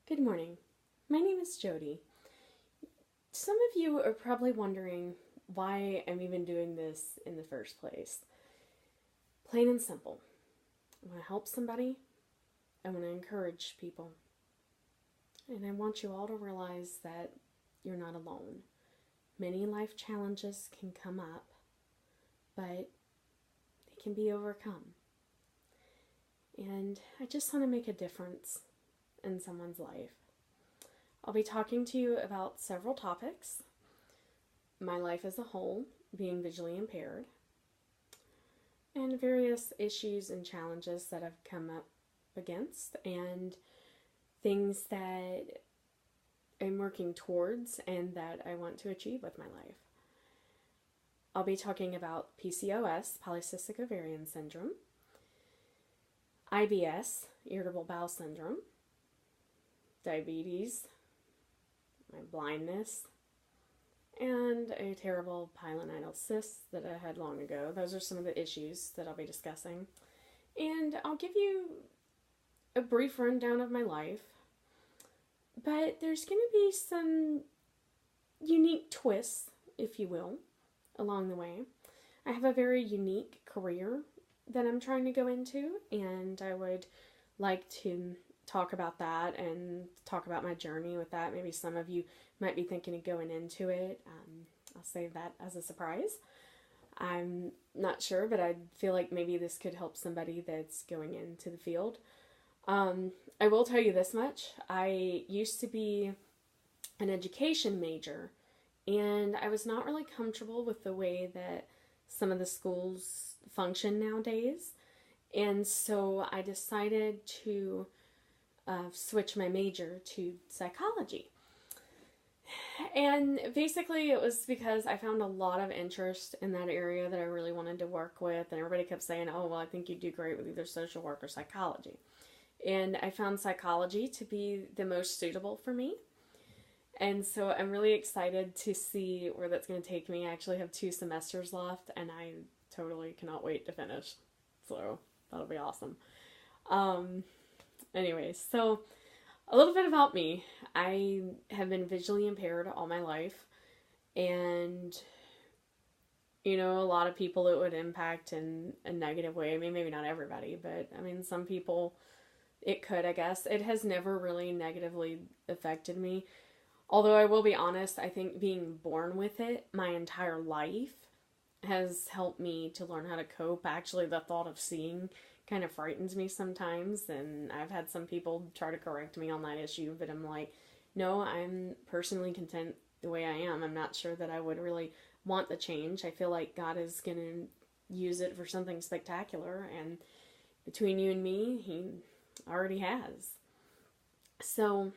Good morning. My name is Jody. Some of you are probably wondering why I'm even doing this in the first place. Plain and simple. I want to help somebody. I want to encourage people. And I want you all to realize that you're not alone. Many life challenges can come up, but they can be overcome. And I just want to make a difference in someone's life. I'll be talking to you about several topics: my life as a whole, being visually impaired, and various issues and challenges that I've come up against, and things that I'm working towards and that I want to achieve with my life. I'll be talking about PCOS, polycystic ovarian syndrome, IBS, irritable bowel syndrome, diabetes, my blindness, and a terrible pilonidal cyst that I had long ago. Those are some of the issues that I'll be discussing. And I'll give you a brief rundown of my life, but there's going to be some unique twists, if you will, along the way. I have a very unique career that I'm trying to go into, and I would like to talk about that and talk about my journey with that. Maybe some of you might be thinking of going into it. I'll save that as a surprise. I'm not sure, but I feel like maybe this could help somebody that's going into the field. I will tell you this much. I used to be an education major, and I was not really comfortable with the way that some of the schools function nowadays. And so I decided to switch my major to psychology. And basically it was because I found a lot of interest in that area that I really wanted to work with, and everybody kept saying, oh, well, I think you'd do great with either social work or psychology. And I found psychology to be the most suitable for me. And so I'm really excited to see where that's going to take me. I actually have 2 semesters left, and I totally cannot wait to finish. So that'll be awesome. Anyways, so a little bit about me. I have been visually impaired all my life, and a lot of people it would impact in a negative way. I mean, maybe not everybody, but I mean, some people it could, I guess. It has never really negatively affected me. Although I will be honest, I think being born with it my entire life has helped me to learn how to cope. Actually, the thought of seeing kind of frightens me sometimes, and I've had some people try to correct me on that issue, but I'm like, no, I'm personally content the way I am. I'm not sure that I would really want the change. I feel like God is going to use it for something spectacular, and between you and me, He already has. So,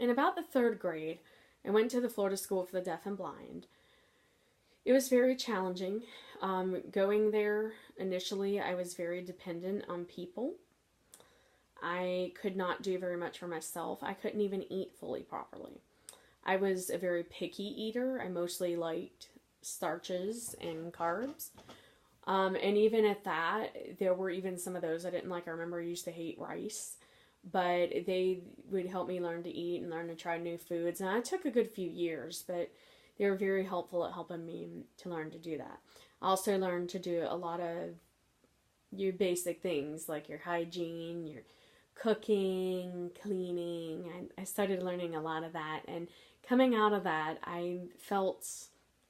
in about the 3rd grade, I went to the Florida School for the Deaf and Blind. It was very challenging. Going there, initially, I was very dependent on people. I could not do very much for myself. I couldn't even eat fully properly. I was a very picky eater. I mostly liked starches and carbs. And even at that, there were even some of those I didn't like. I remember I used to hate rice. But they would help me learn to eat and learn to try new foods. And it took a good few years, but they were very helpful at helping me to learn to do that. I also learned to do a lot of your basic things like your hygiene, your cooking, cleaning. I started learning a lot of that, and coming out of that, I felt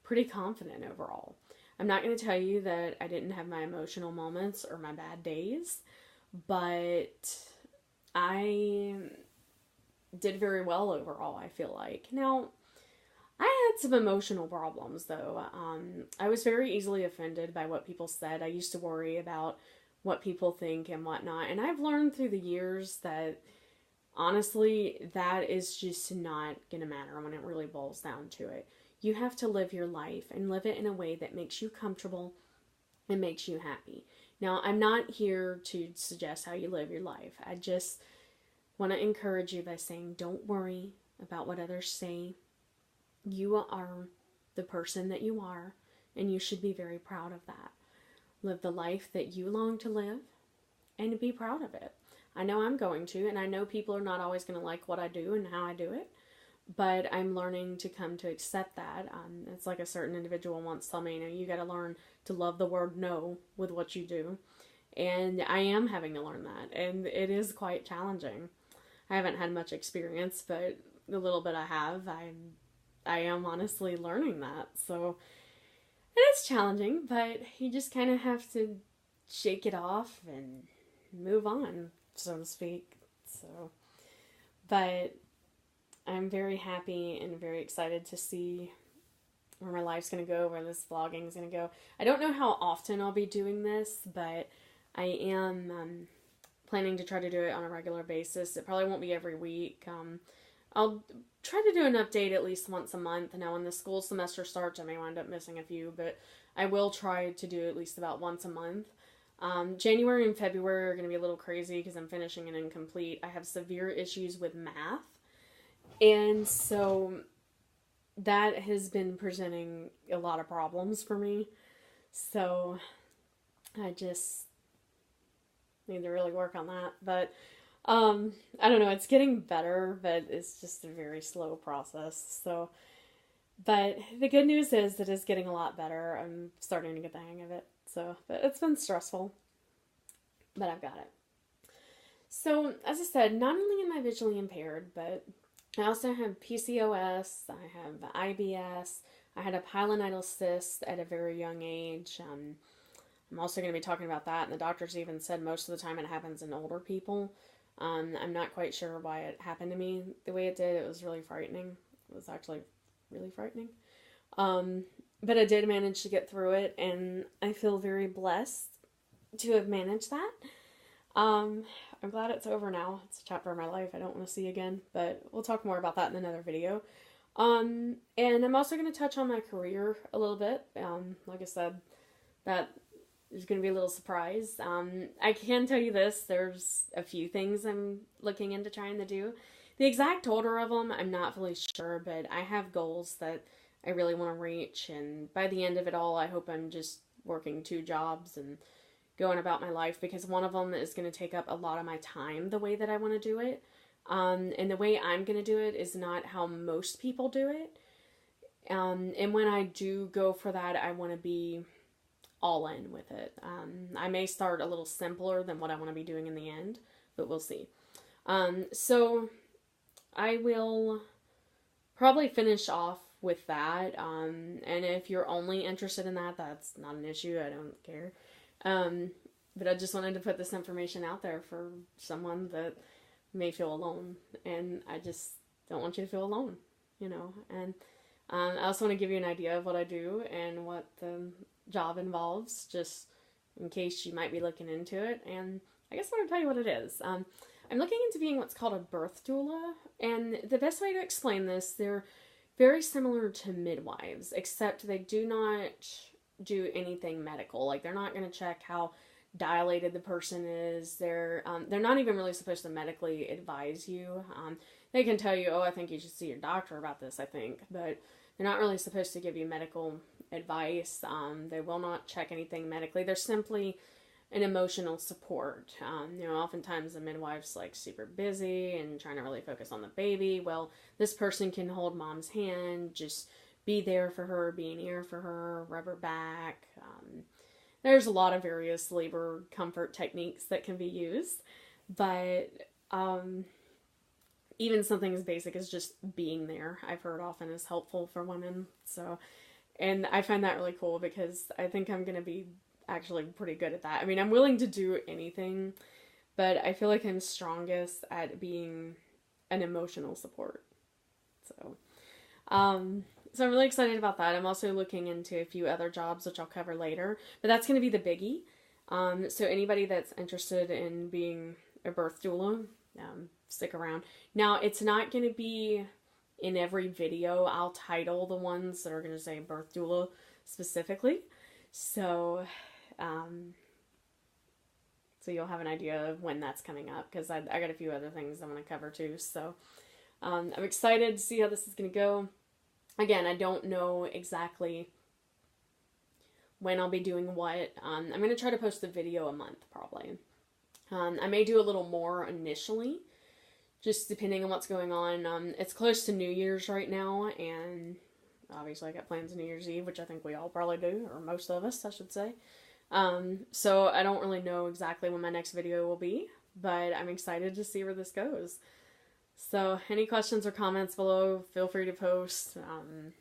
pretty confident overall. I'm not going to tell you that I didn't have my emotional moments or my bad days, but I did very well overall, I feel like. Now, I had some emotional problems, though. I was very easily offended by what people said. I used to worry about what people think and whatnot. And I've learned through the years that, honestly, that is just not going to matter when it really boils down to it. You have to live your life and live it in a way that makes you comfortable and makes you happy. Now, I'm not here to suggest how you live your life. I just want to encourage you by saying, don't worry about what others say. You are the person that you are, and you should be very proud of that. Live the life that you long to live, and be proud of it. I know I'm going to, and I know people are not always going to like what I do and how I do it, but I'm learning to come to accept that. It's like a certain individual once told me, you got to learn to love the word no with what you do. And I am having to learn that, and it is quite challenging. I haven't had much experience, but the little bit I have, I am honestly learning that. So it is challenging, but you just kind of have to shake it off and move on, so to speak. So, but I'm very happy and very excited to see where my life's going to go, where this vlogging is going to go. I don't know how often I'll be doing this, but I am planning to try to do it on a regular basis. It probably won't be every week. I'll try to do an update at least once a month. Now, when the school semester starts, I may wind up missing a few, but I will try to do at least about once a month. January and February are going to be a little crazy because I'm finishing an incomplete. I have severe issues with math, and so that has been presenting a lot of problems for me. So I just need to really work on that. But I don't know, it's getting better, but it's just a very slow process. So, but the good news is that it's getting a lot better. I'm starting to get the hang of it. So, but it's been stressful, but I've got it. So, as I said, not only am I visually impaired, but I also have PCOS, I have IBS, I had a pilonidal cyst at a very young age. I'm also going to be talking about that, and the doctors even said most of the time it happens in older people. I'm not quite sure why it happened to me the way it did. It was really frightening. It was actually really frightening. But I did manage to get through it, and I feel very blessed to have managed that. I'm glad it's over now. It's a chapter of my life I don't want to see again, but we'll talk more about that in another video. And I'm also going to touch on my career a little bit. Like I said, that is going to be a little surprise. I can tell you this, there's a few things I'm looking into trying to do. The exact order of them, I'm not fully sure, but I have goals that I really want to reach, and by the end of it all, I hope I'm just working 2 jobs and going about my life, because one of them is going to take up a lot of my time the way that I want to do it. And the way I'm going to do it is not how most people do it. And when I do go for that, I want to be all in with it. I may start a little simpler than what I want to be doing in the end, but we'll see. So I will probably finish off with that. And if you're only interested in that, that's not an issue. I don't care. But I just wanted to put this information out there for someone that may feel alone, and I just don't want you to feel alone, and I also want to give you an idea of what I do and what the job involves, just in case you might be looking into it. And I guess I want to tell you what it is. I'm looking into being what's called a birth doula, and the best way to explain this, they're very similar to midwives, except they do not do anything medical. Like, they're not going to check how dilated the person is. They're not even really supposed to medically advise you. They can tell you, oh, I think you should see your doctor about this, I think, but they're not really supposed to give you medical advice. They will not check anything medically. They're simply an emotional support. Oftentimes the midwife's like super busy and trying to really focus on the baby. Well, this person can hold mom's hand, just be there for her, be an ear for her, rub her back. There's a lot of various labor comfort techniques that can be used, but even something as basic as just being there, I've heard often is helpful for women. So, and I find that really cool because I think I'm going to be actually pretty good at that. I mean, I'm willing to do anything, but I feel like I'm strongest at being an emotional support. So, so I'm really excited about that. I'm also looking into a few other jobs, which I'll cover later, but that's going to be the biggie. So anybody that's interested in being a birth doula, stick around. Now, it's not going to be in every video. I'll title the ones that are going to say birth doula specifically. So, so you'll have an idea of when that's coming up, because I got a few other things I want to cover too. So, I'm excited to see how this is going to go. Again, I don't know exactly when I'll be doing what. I'm going to try to post a video a month, probably. I may do a little more initially, just depending on what's going on. It's close to New Year's right now, and obviously I got plans on New Year's Eve, which I think we all probably do, or most of us, I should say. So I don't really know exactly when my next video will be, but I'm excited to see where this goes. So any questions or comments below, feel free to post. And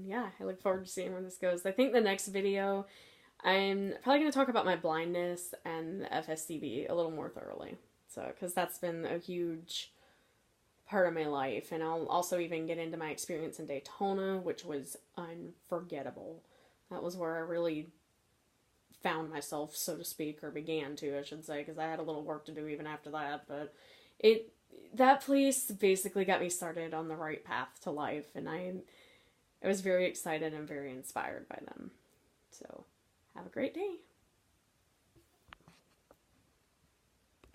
yeah, I look forward to seeing where this goes. I think the next video, I'm probably going to talk about my blindness and the FSCB a little more thoroughly. So, because that's been a huge part of my life. And I'll also even get into my experience in Daytona, which was unforgettable. That was where I really found myself, so to speak, or began to, I should say, because I had a little work to do even after that. But that place basically got me started on the right path to life, and I was very excited and very inspired by them. So, have a great day.